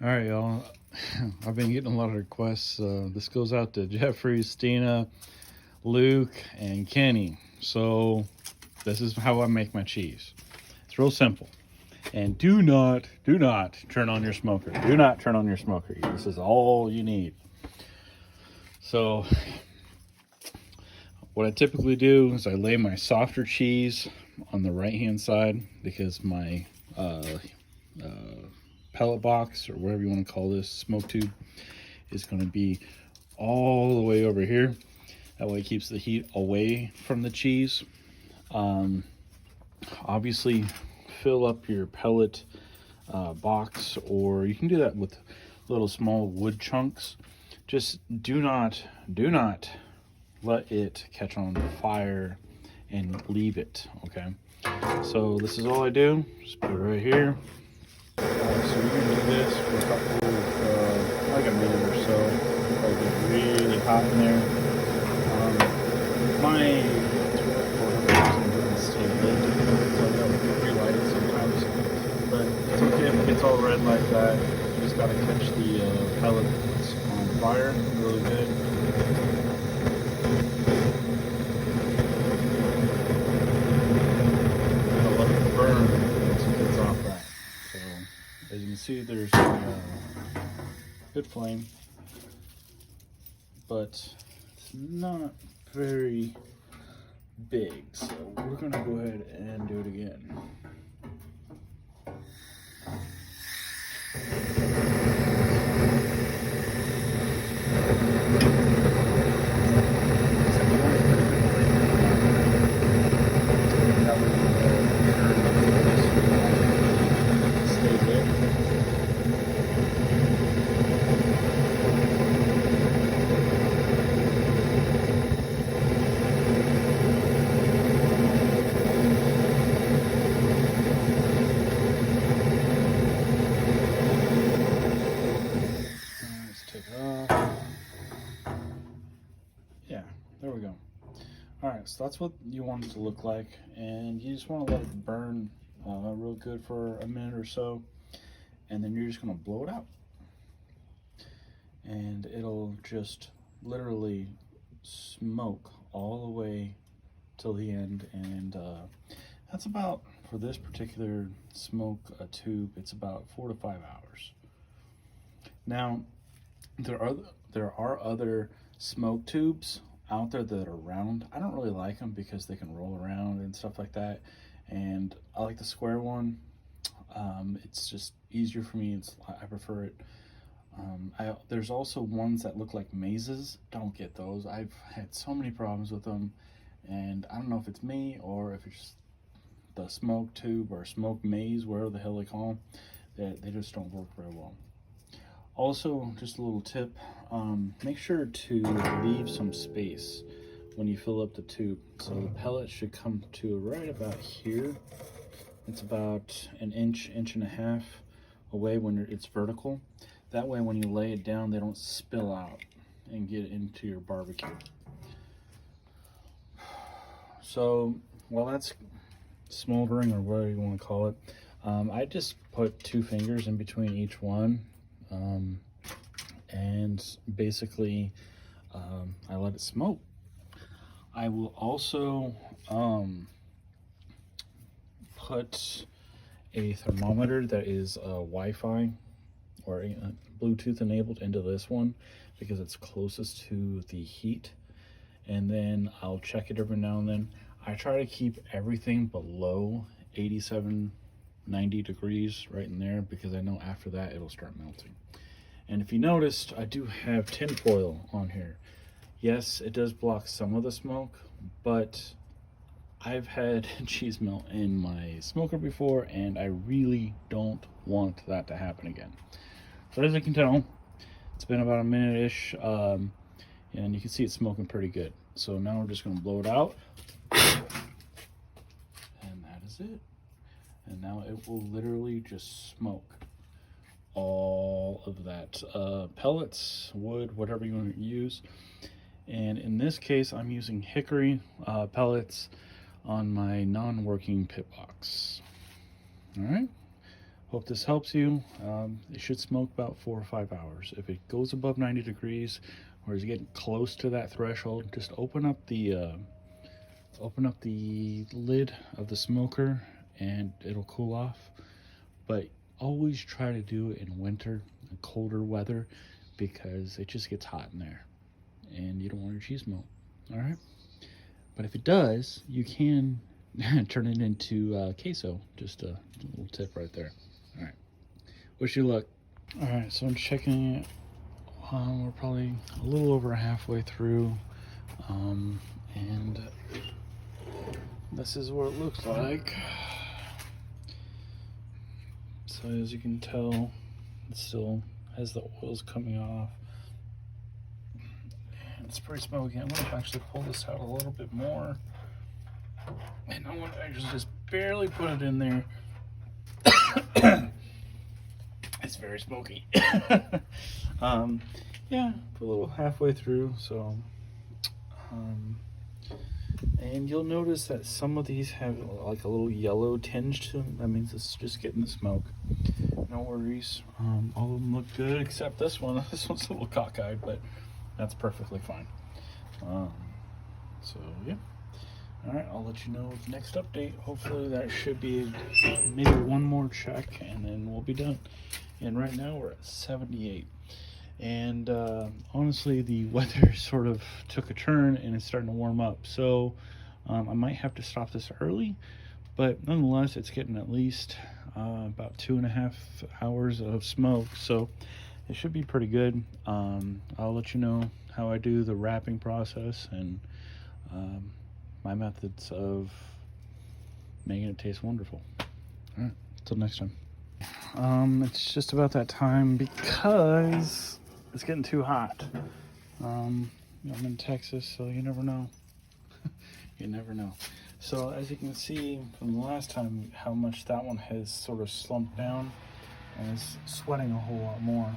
All right, y'all. I've been getting a lot of requests. This goes out to Jeffrey, Stina, Luke, and Kenny. So, this is how I make my cheese. It's real simple. And do not turn on your smoker. Do not turn on your smoker. This is all you need. So, what I typically do is I lay my softer cheese on the right hand side because my pellet box, or whatever you want to call this, smoke tube, is going to be all the way over here. That way it keeps the heat away from the cheese. Obviously, fill up your pellet box, or you can do that with little small wood chunks. Just do not let it catch on fire and leave it, okay? So this is all I do. Just put it right here. So we're gonna do this for a couple of, like a minute or so. It'll get really hot in there. My doesn't stay lit, so I gotta relight it sometimes. But it's okay if it gets all red like that. You just gotta catch the pellets on fire really good. Gotta let it burn once it gets off that. So as you can see, there's a good flame, but it's not very big, so we're gonna go ahead and do it again. Yeah, there we go. Alright, so that's what you want it to look like, and you just want to let it burn real good for a minute or so, and then you're just going to blow it out. And it'll just literally smoke all the way till the end, and that's about, for this particular smoke tube, it's about 4 to 5 hours. Now, there are other smoke tubes out there that are round. I don't really like them because they can roll around and stuff like that, and I like the square one. It's just easier for me. I prefer it. There's also ones that look like mazes. Don't get those. I've had so many problems with them, and I don't know if it's me or if it's just the smoke tube or smoke maze, whatever the hell they call them. They just don't work very well. Also, just a little tip, make sure to leave some space when you fill up the tube. So the pellet should come to right about here. It's about an inch and a half away when it's vertical. That way when you lay it down, they don't spill out and get into your barbecue. So while that's smoldering, or whatever you want to call it, I just put 2 fingers in between each one. And basically I let it smoke. I will also put a thermometer that is Wi-Fi or Bluetooth enabled into this one because it's closest to the heat, and then I'll check it every now and then. I try to keep everything below 87, 90 degrees right in there, because I know after that it'll start melting. And if you noticed, I do have tin foil on here. Yes, it does block some of the smoke, but I've had cheese melt in my smoker before, and I really don't want that to happen again. So as you can tell, it's been about a minute-ish, and you can see it's smoking pretty good. So now we're just gonna blow it out, and that is it. And now it will literally just smoke all of that pellets, wood, whatever you want to use. And in this case, I'm using hickory pellets on my non-working pit box. All right, Hope this helps you. It should smoke about 4 or 5 hours. If it goes above 90 degrees or is getting close to that threshold, just open up the lid of the smoker and it'll cool off. But always try to do it in winter and colder weather because it just gets hot in there and you don't want your cheese melt. All right. But if it does, you can turn it into queso. Just a little tip right there. All right. Wish you luck. All right. So I'm checking it. We're probably a little over halfway through. And this is what it looks like. So as you can tell, it still has the oils coming off. And it's pretty smoky. I'm gonna actually pull this out a little bit more. And I'm gonna actually just barely put it in there. It's very smoky. Yeah, a little halfway through, so and you'll notice that some of these have like a little yellow tinge to them. That means it's just getting the smoke. No worries. All of them look good except this one. This one's a little cockeyed, but that's perfectly fine. So yeah. All right, I'll let you know the next update. Hopefully that should be maybe one more check and then we'll be done. And right now we're at 78. And honestly, the weather sort of took a turn and it's starting to warm up. So I might have to stop this early, but nonetheless, it's getting at least about 2.5 hours of smoke. So it should be pretty good. I'll let you know how I do the wrapping process and my methods of making it taste wonderful. All right, until next time. It's just about that time because it's getting too hot. I'm in Texas, so you never know. You never know. So as you can see from the last time, how much that one has sort of slumped down and is sweating a whole lot more.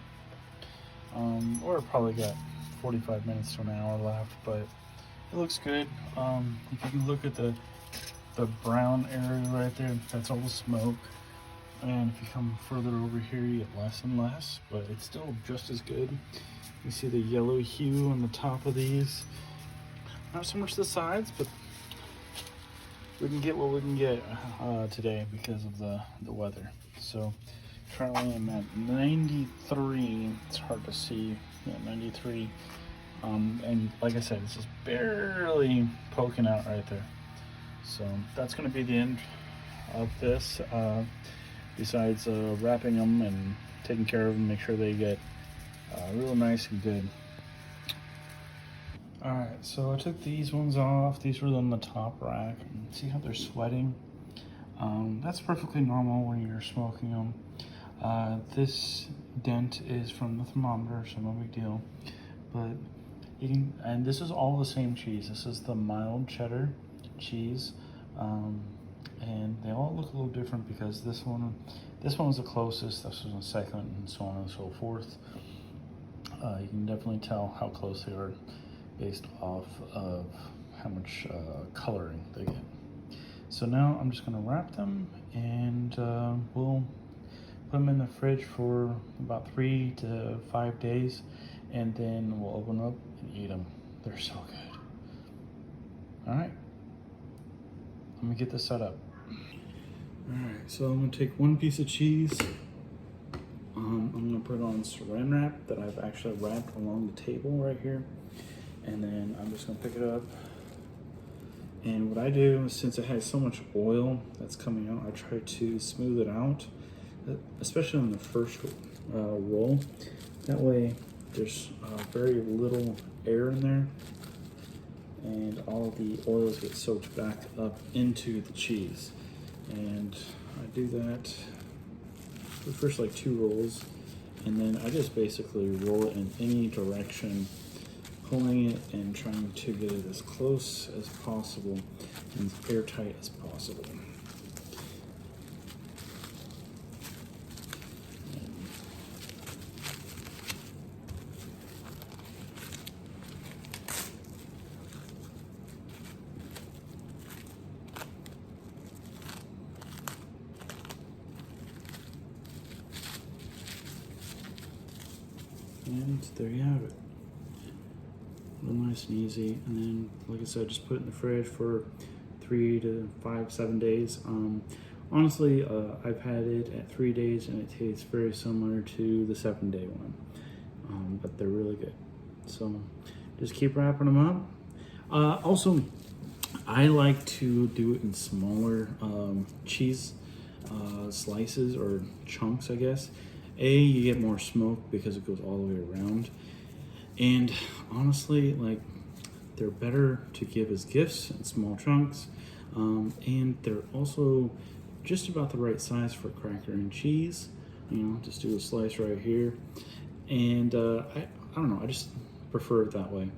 Or probably got 45 minutes to an hour left, but it looks good. If you can look at the brown area right there, that's all the smoke. And if you come further over here, you get less and less, but it's still just as good. You see the yellow hue on the top of these. Not so much the sides, but we can get what we can get today because of the weather. So currently I'm at 93. It's hard to see. Yeah, 93. And like I said, it's just barely poking out right there. So that's going to be the end of this. Besides wrapping them and taking care of them, make sure they get real nice and good. Alright, so I took these ones off. These were on the top rack. See how they're sweating? That's perfectly normal when you're smoking them. This dent is from the thermometer, so no big deal. But and this is all the same cheese. This is the mild cheddar cheese. And they all look a little different because this one was the closest, this was the second, and so on and so forth. You can definitely tell how close they are based off of how much coloring they get. So now I'm just gonna wrap them and we'll put them in the fridge for about 3 to 5 days, and then we'll open up and eat them. They're so good. All right, let me get this set up. Alright, so I'm going to take one piece of cheese. I'm going to put it on saran wrap that I've actually wrapped along the table right here. And then I'm just going to pick it up. And what I do, since it has so much oil that's coming out, I try to smooth it out, especially on the first roll. That way there's very little air in there. And all the oils get soaked back up into the cheese. And I do that for the first like 2 rolls, and then I just basically roll it in any direction, pulling it and trying to get it as close as possible and as airtight as possible. And there you have it. Real nice and easy. And then, like I said, just put it in the fridge for 3 to 5, 7 days. Honestly, I've had it at 3 days and it tastes very similar to the 7-day one. But they're really good. So just keep wrapping them up. Also, I like to do it in smaller cheese slices or chunks, I guess. You get more smoke because it goes all the way around. And honestly, like, they're better to give as gifts in small chunks. And they're also just about the right size for cracker and cheese. You know, just do a slice right here. And I don't know, I just prefer it that way.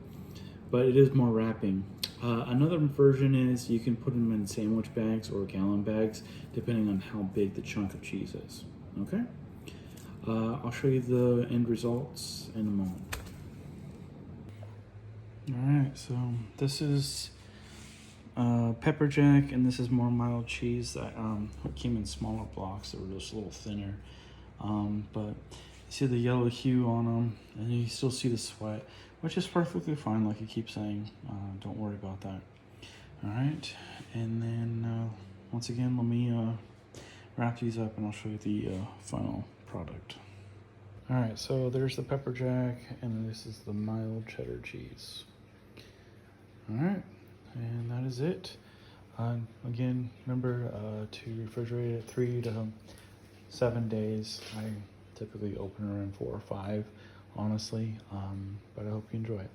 But it is more wrapping. Another version is you can put them in sandwich bags or gallon bags, depending on how big the chunk of cheese is. Okay? I'll show you the end results in a moment. Alright, so this is Pepperjack, and this is more mild cheese that came in smaller blocks that were just a little thinner. But you see the yellow hue on them, and you still see the sweat, which is perfectly fine, like I keep saying. Don't worry about that. Alright, and then once again, let me wrap these up and I'll show you the final product. Alright, so there's the Pepperjack, and this is the mild cheddar cheese. Alright, and that is it. Again, remember to refrigerate it 3 to 7 days. I typically open around 4 or 5, honestly, but I hope you enjoy it.